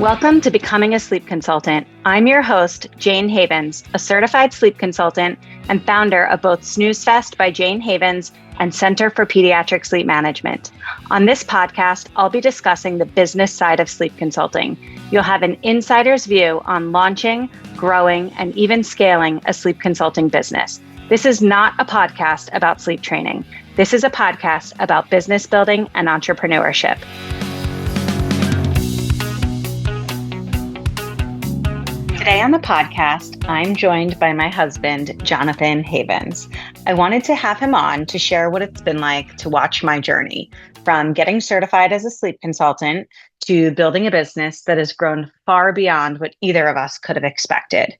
Welcome to Becoming a Sleep Consultant. I'm your host, Jane Havens, a certified sleep consultant and founder of both Snooze Fest by Jane Havens and Center for Pediatric Sleep Management. On this podcast, I'll be discussing the business side of sleep consulting. You'll have an insider's view on launching, growing, and even scaling a sleep consulting business. This is not a podcast about sleep training. This is a podcast about business building and entrepreneurship. Today on the podcast, I'm joined by my husband, Jonathan Havens. I wanted to have him on to share what it's been like to watch my journey from getting certified as a sleep consultant to building a business that has grown far beyond what either of us could have expected.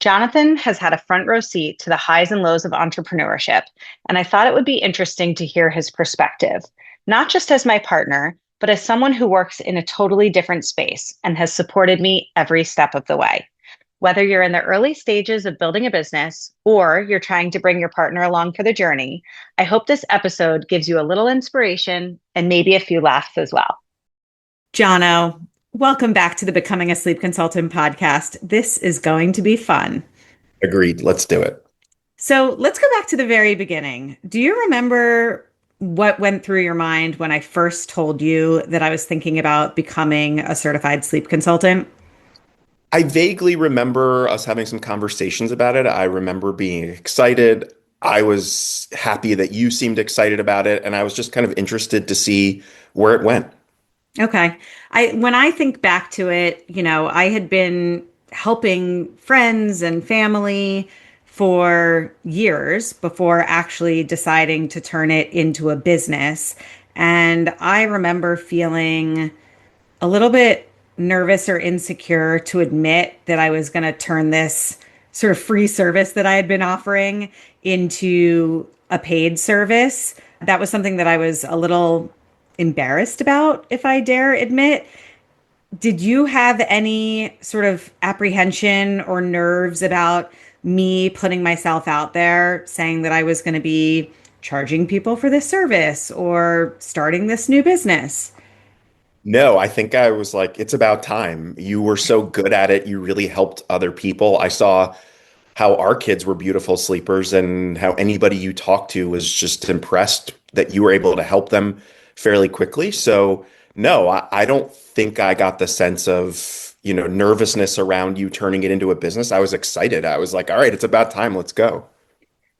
Jonathan has had a front row seat to the highs and lows of entrepreneurship, and I thought it would be interesting to hear his perspective, not just as my partner, but as someone who works in a totally different space and has supported me every step of the way. Whether you're in the early stages of building a business or you're trying to bring your partner along for the journey, I hope this episode gives you a little inspiration and maybe a few laughs as well. Jono, welcome back to the Becoming a Sleep Consultant podcast. This is going to be fun. Agreed. Let's do it. So let's go back to the very beginning. Do you remember what went through your mind when I first told you that I was thinking about becoming a certified sleep consultant? I vaguely remember us having some conversations about it. I remember being excited. I was happy that you seemed excited about it, and I was just kind of interested to see where it went. Okay. When I think back to it, I had been helping friends and family for years before actually deciding to turn it into a business. And I remember feeling a little bit nervous or insecure to admit that I was going to turn this sort of free service that I had been offering into a paid service. That was something that I was a little embarrassed about, if I dare admit. Did you have any sort of apprehension or nerves about me putting myself out there, saying that I was going to be charging people for this service or starting this new business? No, I think I was like, it's about time. You were so good at it. You really helped other people. I saw how our kids were beautiful sleepers and how anybody you talked to was just impressed that you were able to help them fairly quickly. So no, I don't think I got the sense of, nervousness around you turning it into a business. I was excited. I was like, all right, it's about time. Let's go.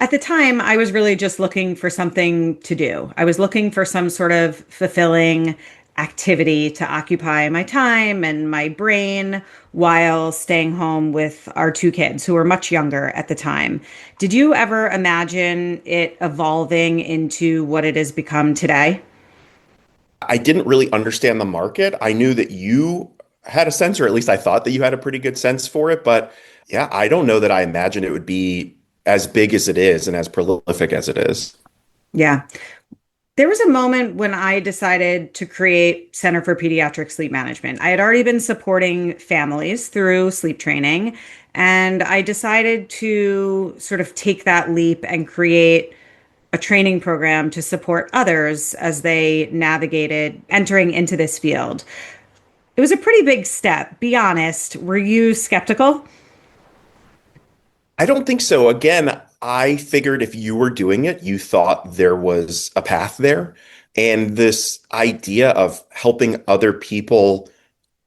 At the time, I was really just looking for something to do. I was looking for some sort of fulfilling activity to occupy my time and my brain while staying home with our two kids who were much younger at the time. Did you ever imagine it evolving into what it has become today? I didn't really understand the market. I knew that you had a sense, or at least I thought that you had a pretty good sense for it. But yeah, I don't know that I imagined it would be as big as it is and as prolific as it is. Yeah. There was a moment when I decided to create Center for Pediatric Sleep Management. I had already been supporting families through sleep training, and I decided to sort of take that leap and create a training program to support others as they navigated entering into this field. It was a pretty big step. Be honest, were you skeptical? I don't think so. Again, I figured if you were doing it, you thought there was a path there. And this idea of helping other people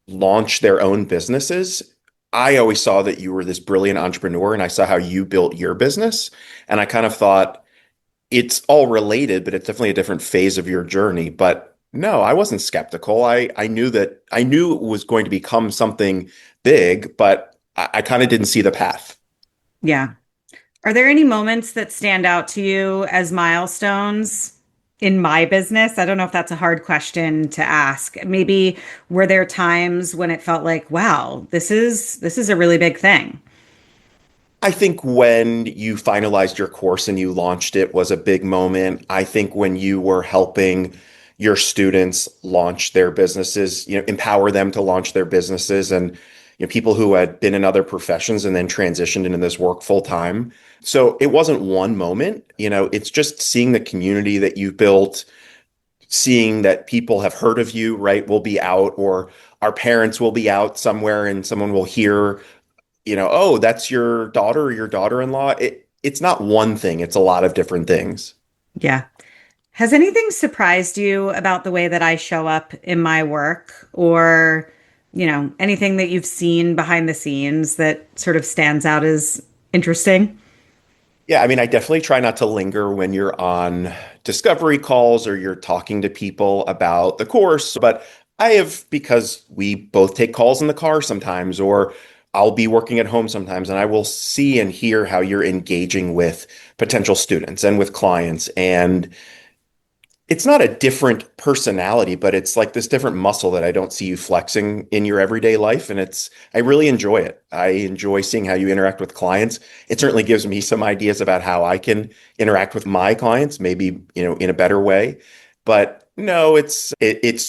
launch their own businesses, I always saw that you were this brilliant entrepreneur, and I saw how you built your business. And I kind of thought it's all related, but it's definitely a different phase of your journey. But no, I wasn't skeptical. I knew it was going to become something big, but I kind of didn't see the path. Yeah. Are there any moments that stand out to you as milestones in my business? I don't know if that's a hard question to ask. Maybe were there times when it felt like, wow, this is a really big thing? I think when you finalized your course and you launched it was a big moment. I think when you were helping your students launch their businesses, empower them to launch their businesses, and people who had been in other professions and then transitioned into this work full time. So it wasn't one moment, it's just seeing the community that you built, seeing that people have heard of you, right, will be out or our parents will be out somewhere and someone will hear, oh, that's your daughter or your daughter-in-law. It's not one thing, it's a lot of different things. Yeah. Has anything surprised you about the way that I show up in my work or, anything that you've seen behind the scenes that sort of stands out as interesting? Yeah, I mean, I definitely try not to linger when you're on discovery calls or you're talking to people about the course. But I have, because we both take calls in the car sometimes, or I'll be working at home sometimes, and I will see and hear how you're engaging with potential students and with clients. And it's not a different personality, but it's like this different muscle that I don't see you flexing in your everyday life. And I really enjoy it. I enjoy seeing how you interact with clients. It certainly gives me some ideas about how I can interact with my clients, maybe, in a better way. But no, it's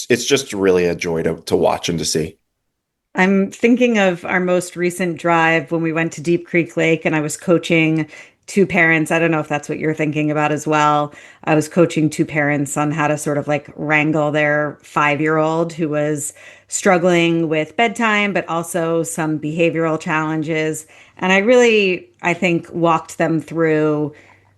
just really a joy to watch and to see. I'm thinking of our most recent drive when we went to Deep Creek Lake and I was coaching two parents. I don't know if that's what you're thinking about as well. I was coaching two parents on how to sort of like wrangle their 5-year-old who was struggling with bedtime, but also some behavioral challenges. And I think, walked them through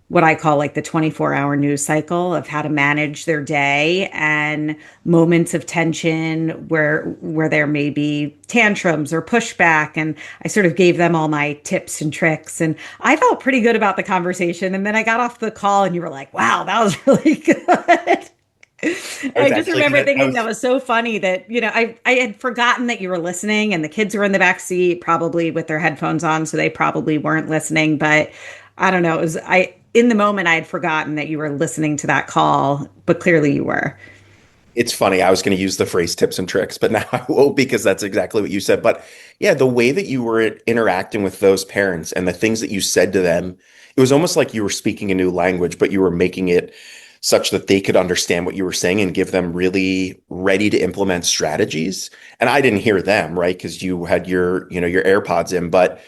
what I call like the 24-hour news cycle of how to manage their day and moments of tension where there may be tantrums or pushback. And I sort of gave them all my tips and tricks. And I felt pretty good about the conversation. And then I got off the call and you were like, wow, that was really good. I was I just actually remember gonna, I thinking that was was so funny that, I had forgotten that you were listening and the kids were in the back seat, probably with their headphones on. So they probably weren't listening. But I don't know. In the moment, I had forgotten that you were listening to that call, but clearly you were. It's funny. I was going to use the phrase tips and tricks, but now I won't because that's exactly what you said. But yeah, the way that you were interacting with those parents and the things that you said to them, it was almost like you were speaking a new language, but you were making it such that they could understand what you were saying and give them really ready to implement strategies. And I didn't hear them, right? Because you had your AirPods in, but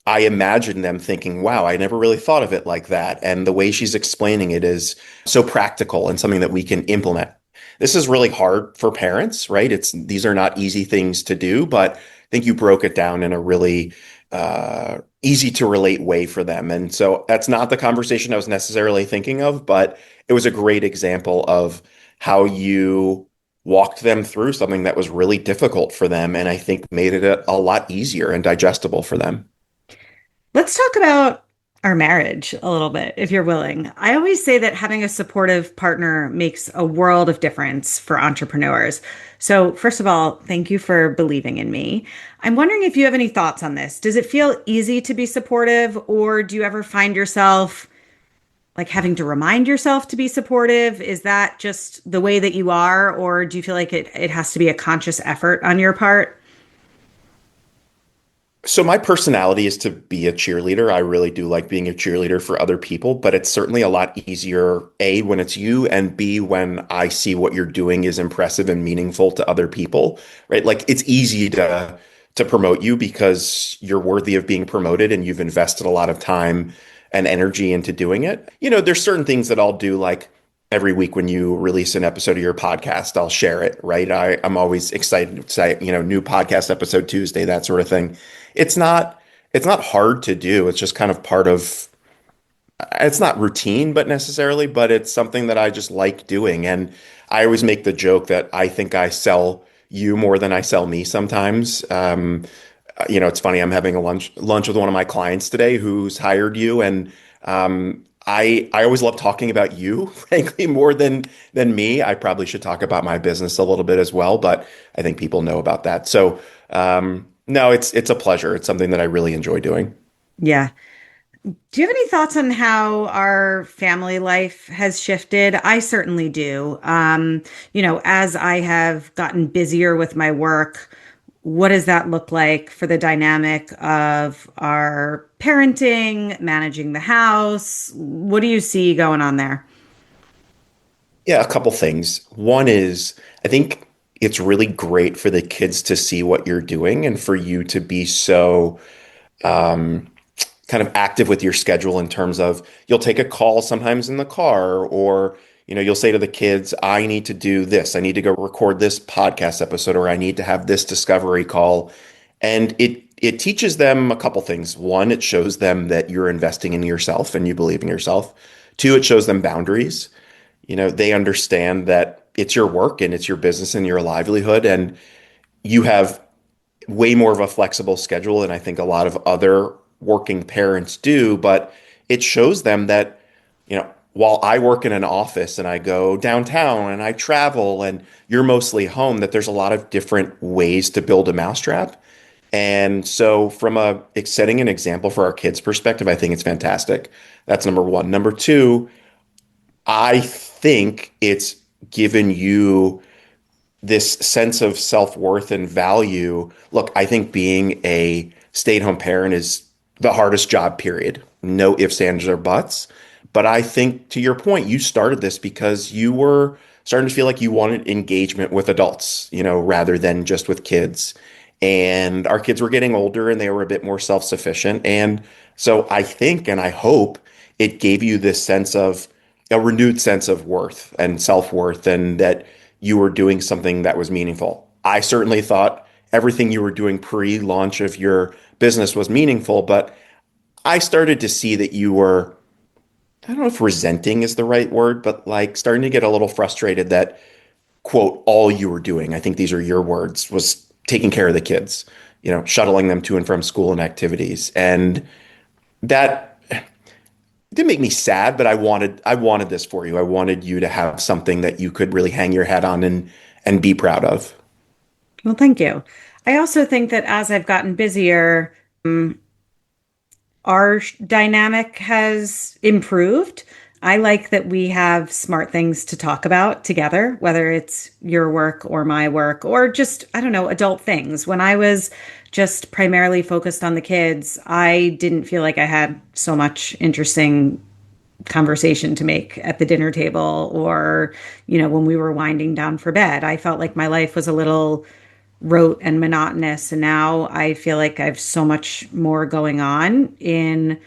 I imagine them thinking, wow, I never really thought of it like that. And the way she's explaining it is so practical and something that we can implement. This is really hard for parents, right? These are not easy things to do, but I think you broke it down in a really easy to relate way for them. And so that's not the conversation I was necessarily thinking of, but it was a great example of how you walked them through something that was really difficult for them, and I think made it a lot easier and digestible for them. Let's talk about our marriage a little bit, if you're willing. I always say that having a supportive partner makes a world of difference for entrepreneurs. So, first of all, thank you for believing in me. I'm wondering if you have any thoughts on this. Does it feel easy to be supportive, or do you ever find yourself like having to remind yourself to be supportive? Is that just the way that you are, or do you feel like it has to be a conscious effort on your part? So my personality is to be a cheerleader. I really do like being a cheerleader for other people, but it's certainly a lot easier, A, when it's you, and B, when I see what you're doing is impressive and meaningful to other people, right? Like it's easy to promote you because you're worthy of being promoted and you've invested a lot of time and energy into doing it. There's certain things that I'll do, like every week when you release an episode of your podcast, I'll share it, right? I'm always excited to say, new podcast episode Tuesday, that sort of thing. It's not it's not hard to do. It's just kind of part of, it's not routine, but necessarily, but it's something that I just like doing. And I always make the joke that I think I sell you more than I sell me sometimes. It's funny. I'm having a lunch with one of my clients today who's hired you, and I always love talking about you, frankly, more than me. I probably should talk about my business a little bit as well, but I think people know about that. So no, it's a pleasure. It's something that I really enjoy doing. Yeah. Do you have any thoughts on how our family life has shifted? I certainly do. As I have gotten busier with my work, what does that look like for the dynamic of our parenting, managing the house? What do you see going on there? Yeah, a couple things. One is I think it's really great for the kids to see what you're doing and for you to be so um, kind of active with your schedule in terms of you'll take a call sometimes in the car, or You'll say to the kids, I need to do this. I need to go record this podcast episode, or I need to have this discovery call. And it teaches them a couple things. One, it shows them that you're investing in yourself and you believe in yourself. Two, it shows them boundaries. They understand that it's your work and it's your business and your livelihood, and you have way more of a flexible schedule than I think a lot of other working parents do. But it shows them that, while I work in an office and I go downtown and I travel and you're mostly home, that there's a lot of different ways to build a mousetrap. And so, from setting an example for our kids' perspective, I think it's fantastic. That's number one. Number two, I think it's given you this sense of self-worth and value. Look, I think being a stay-at-home parent is the hardest job, period. No ifs, ands, or buts. But I think, to your point, you started this because you were starting to feel like you wanted engagement with adults, rather than just with kids. And our kids were getting older and they were a bit more self-sufficient. And so I think and I hope it gave you this sense of a renewed sense of worth and self-worth, and that you were doing something that was meaningful. I certainly thought everything you were doing pre-launch of your business was meaningful, but I started to see that you were, I don't know if resenting is the right word, but like starting to get a little frustrated that, quote, all you were doing, I think these are your words, was taking care of the kids, shuttling them to and from school and activities. And that didn't make me sad, but I wanted this for you. I wanted you to have something that you could really hang your head on and be proud of. Well, thank you. I also think that as I've gotten busier, our dynamic has improved. I like that we have smart things to talk about together, whether it's your work or my work or just, I don't know, adult things. When I was just primarily focused on the kids, I didn't feel like I had so much interesting conversation to make at the dinner table or, when we were winding down for bed. I felt like my life was a little rote and monotonous. And now I feel like I have so much more going on and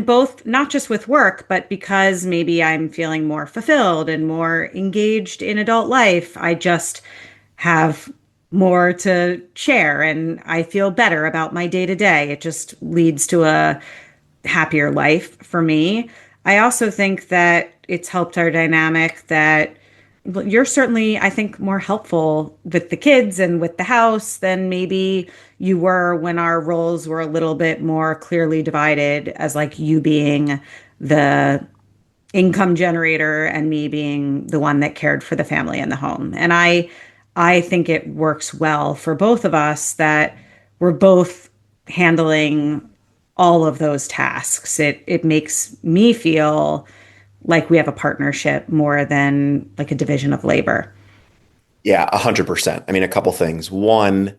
both not just with work, but because maybe I'm feeling more fulfilled and more engaged in adult life, I just have more to share and I feel better about my day to day. It just leads to a happier life for me. I also think that it's helped our dynamic that you're certainly, I think, more helpful with the kids and with the house than maybe you were when our roles were a little bit more clearly divided, as like you being the income generator and me being the one that cared for the family and the home. And I think it works well for both of us that we're both handling all of those tasks. It makes me feel like we have a partnership more than like a division of labor. Yeah, 100%. I mean, a couple things. One,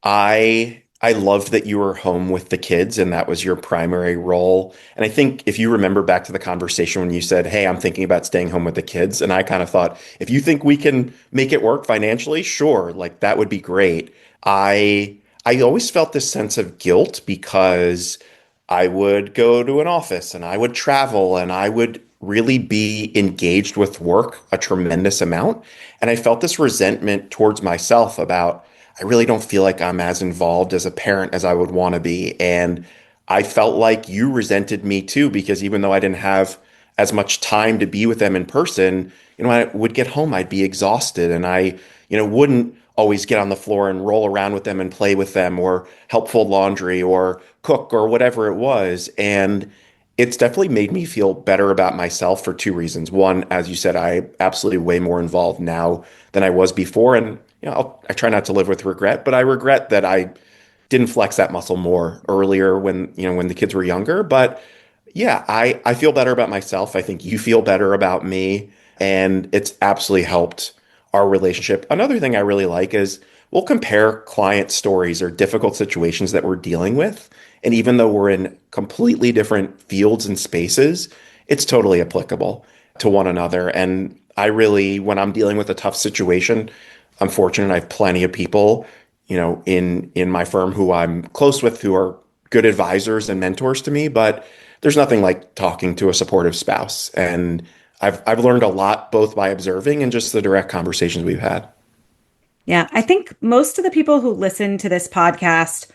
I loved that you were home with the kids and that was your primary role. And I think if you remember back to the conversation when you said, "Hey, I'm thinking about staying home with the kids." And I kind of thought, if you think we can make it work financially, sure, like that would be great. I always felt this sense of guilt because I would go to an office and I would travel and I would really be engaged with work a tremendous amount. And I felt this resentment towards myself about, I really don't feel like I'm as involved as a parent as I would want to be. And I felt like you resented me too, because even though I didn't have as much time to be with them in person, when I would get home, I'd be exhausted and I, wouldn't always get on the floor and roll around with them and play with them or help fold laundry or cook or whatever it was. And it's definitely made me feel better about myself for two reasons. One, as you said, I absolutely way more involved now than I was before. And I try not to live with regret, but I regret that I didn't flex that muscle more earlier when the kids were younger. But yeah, I feel better about myself. I think you feel better about me, and it's absolutely helped our relationship. Another thing I really like is we'll compare client stories or difficult situations that we're dealing with. And even though we're in completely different fields and spaces, it's totally applicable to one another. And I really, when I'm dealing with a tough situation, I'm fortunate I have plenty of people, in my firm who I'm close with, who are good advisors and mentors to me. But there's nothing like talking to a supportive spouse. And I've learned a lot both by observing and just the direct conversations we've had. Yeah, I think most of the people who listen to this podcast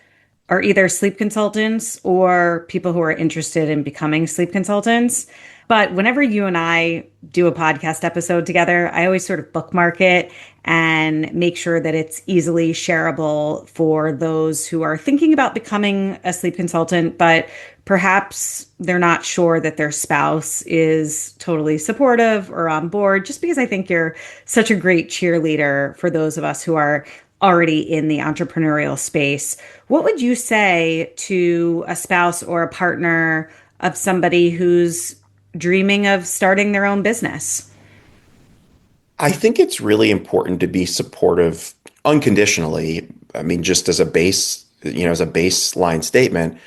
are either sleep consultants or people who are interested in becoming sleep consultants. But whenever you and I do a podcast episode together, I always sort of bookmark it and make sure that it's easily shareable for those who are thinking about becoming a sleep consultant, but perhaps they're not sure that their spouse is totally supportive or on board, just because I think you're such a great cheerleader for those of us who are already in the entrepreneurial space. What would you say to a spouse or a partner of somebody who's dreaming of starting their own business? I think it's really important to be supportive unconditionally. I mean, just as a base, as a baseline statement.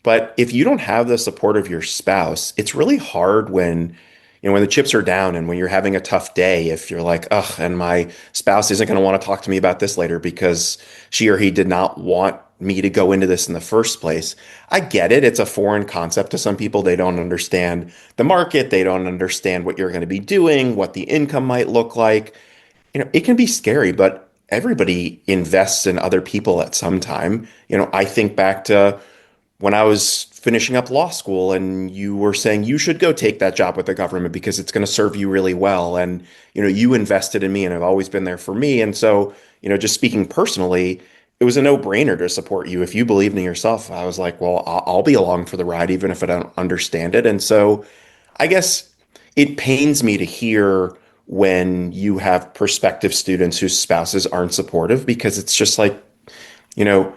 But if you don't have the support of your spouse, it's really hard when the chips are down and when you're having a tough day, if you're like, ugh, and my spouse isn't going to want to talk to me about this later because she or he did not want me to go into this in the first place. I get it. It's a foreign concept to some people. They don't understand the market. They don't understand what you're going to be doing, what the income might look like. It can be scary, but everybody invests in other people at some time. I think back to when I was finishing up law school and you were saying you should go take that job with the government because it's going to serve you really well. And, you invested in me and have always been there for me. And so, just speaking personally, it was a no-brainer to support you. If you believed in yourself, I was like, well, I'll be along for the ride, even if I don't understand it. And so I guess it pains me to hear when you have prospective students whose spouses aren't supportive because it's just like, you know,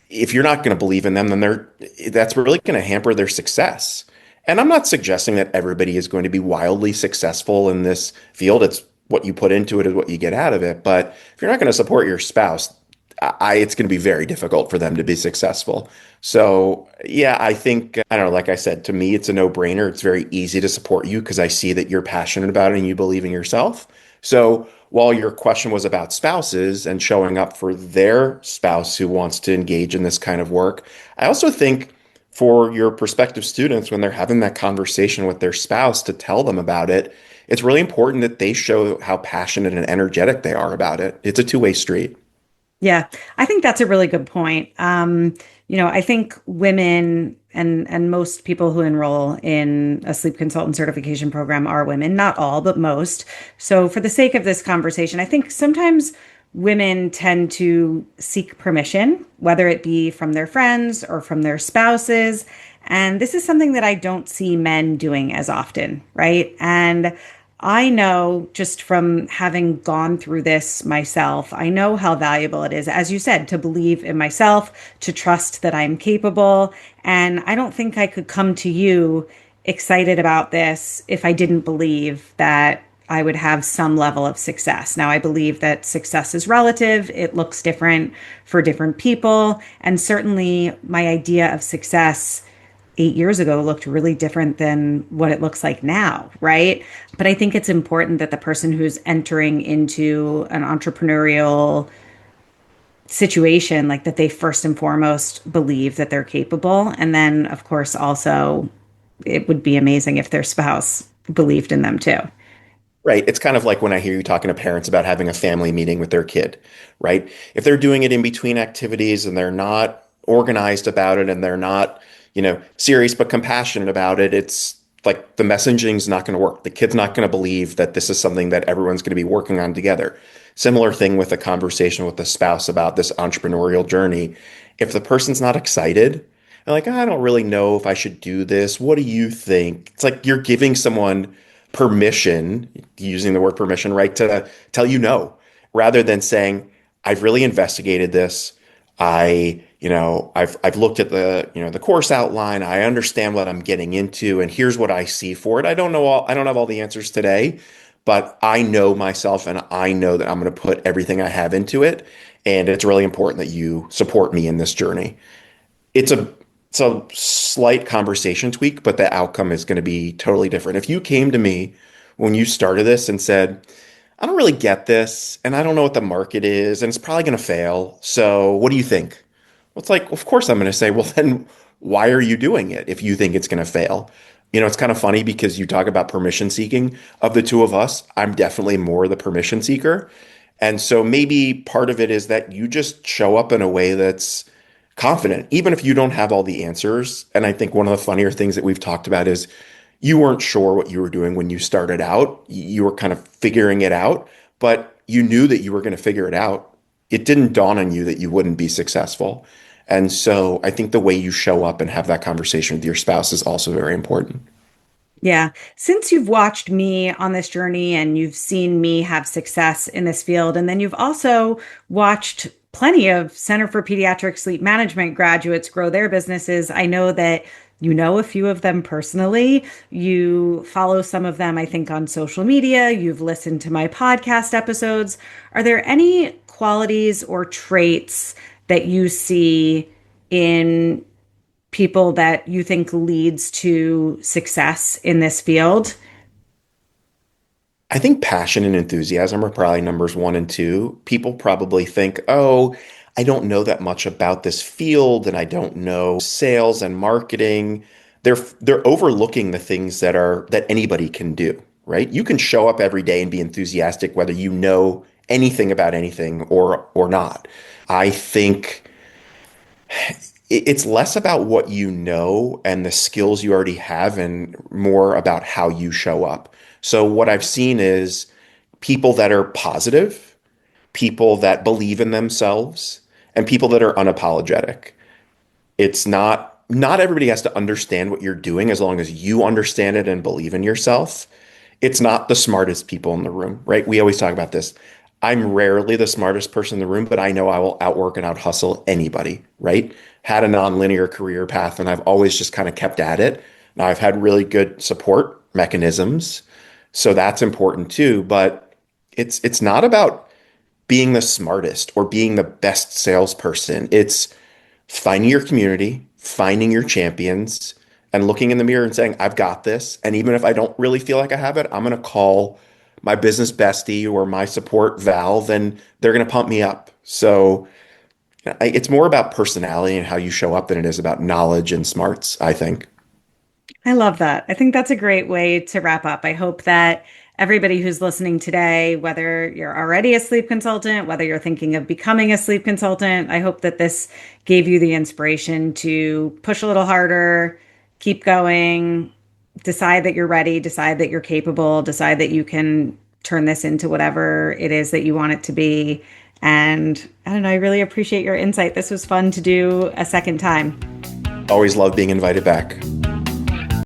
if you're not going to believe in them, then that's really going to hamper their success. And I'm not suggesting that everybody is going to be wildly successful in this field. It's what you put into it is what you get out of it. But if you're not going to support your spouse, it's going to be very difficult for them to be successful. So yeah, I think, I don't know, like I said, to me, it's a no-brainer. It's very easy to support you because I see that you're passionate about it and you believe in yourself. So while your question was about spouses and showing up for their spouse who wants to engage in this kind of work, I also think for your prospective students, when they're having that conversation with their spouse to tell them about it, it's really important that they show how passionate and energetic they are about it. It's a two-way street. Yeah, I think that's a really good point. I think women and most people who enroll in a sleep consultant certification program are women, not all, but most. So for the sake of this conversation, I think sometimes women tend to seek permission, whether it be from their friends or from their spouses. And this is something that I don't see men doing as often, right? And I know just from having gone through this myself, I know how valuable it is, as you said, to believe in myself, to trust that I'm capable. And I don't think I could come to you excited about this if I didn't believe that I would have some level of success. Now, I believe that success is relative. It looks different for different people. And certainly my idea of success 8 years ago looked really different than what it looks like now, right? But I think it's important that the person who's entering into an entrepreneurial situation, like that they first and foremost believe that they're capable. And then, of course, also, it would be amazing if their spouse believed in them too. Right. It's kind of like when I hear you talking to parents about having a family meeting with their kid, right? If they're doing it in between activities and they're not organized about it and they're not, serious but compassionate about it, it's like the messaging is not going to work. The kid's not going to believe that this is something that everyone's going to be working on together. Similar thing with a conversation with the spouse about this entrepreneurial journey. If the person's not excited, they're like, I don't really know if I should do this. What do you think? It's like you're giving someone permission, using the word permission, right, to tell you no, rather than saying, I've really investigated this. I've looked at the course outline. I understand what I'm getting into, and here's what I see for it. I don't have all the answers today, but I know myself, and I know that I'm going to put everything I have into it. And it's really important that you support me in this journey. It's a it's a slight conversation tweak, but the outcome is going to be totally different. If you came to me when you started this and said, I don't really get this, and I don't know what the market is, and it's probably going to fail. So what do you think? Well, it's like, of course I'm going to say, well, then why are you doing it if you think it's going to fail? It's kind of funny because you talk about permission seeking. Of the two of us, I'm definitely more the permission seeker. And so maybe part of it is that you just show up in a way that's confident, even if you don't have all the answers. And I think one of the funnier things that we've talked about is you weren't sure what you were doing when you started out. You were kind of figuring it out, but you knew that you were going to figure it out. It didn't dawn on you that you wouldn't be successful. And so I think the way you show up and have that conversation with your spouse is also very important. Yeah. Since you've watched me on this journey and you've seen me have success in this field, and then you've also watched plenty of Center for Pediatric Sleep Management graduates grow their businesses, I know that you know a few of them personally. You follow some of them, I think, on social media. You've listened to my podcast episodes. Are there any qualities or traits that you see in people that you think leads to success in this field? I think passion and enthusiasm are probably numbers one and two. People probably think, oh, I don't know that much about this field and I don't know sales and marketing. They're overlooking the things that anybody can do, right? You can show up every day and be enthusiastic whether you know anything about anything or not. I think it's less about what you know and the skills you already have and more about how you show up. So what I've seen is people that are positive, people that believe in themselves, and people that are unapologetic. It's not everybody has to understand what you're doing as long as you understand it and believe in yourself. It's not the smartest people in the room, right? We always talk about this. I'm rarely the smartest person in the room, but I know I will outwork and out hustle anybody, right? Had a nonlinear career path and I've always just kind of kept at it. Now I've had really good support mechanisms, so that's important too, but it's not about being the smartest or being the best salesperson. It's finding your community, finding your champions, and looking in the mirror and saying, I've got this. And even if I don't really feel like I have it, I'm going to call my business bestie or my support valve, and they're going to pump me up. So it's more about personality and how you show up than it is about knowledge and smarts, I think. I love that. I think that's a great way to wrap up. I hope that everybody who's listening today, whether you're already a sleep consultant, whether you're thinking of becoming a sleep consultant, I hope that this gave you the inspiration to push a little harder, keep going, decide that you're ready, decide that you're capable, decide that you can turn this into whatever it is that you want it to be. And I don't know, I really appreciate your insight. This was fun to do a second time. Always love being invited back.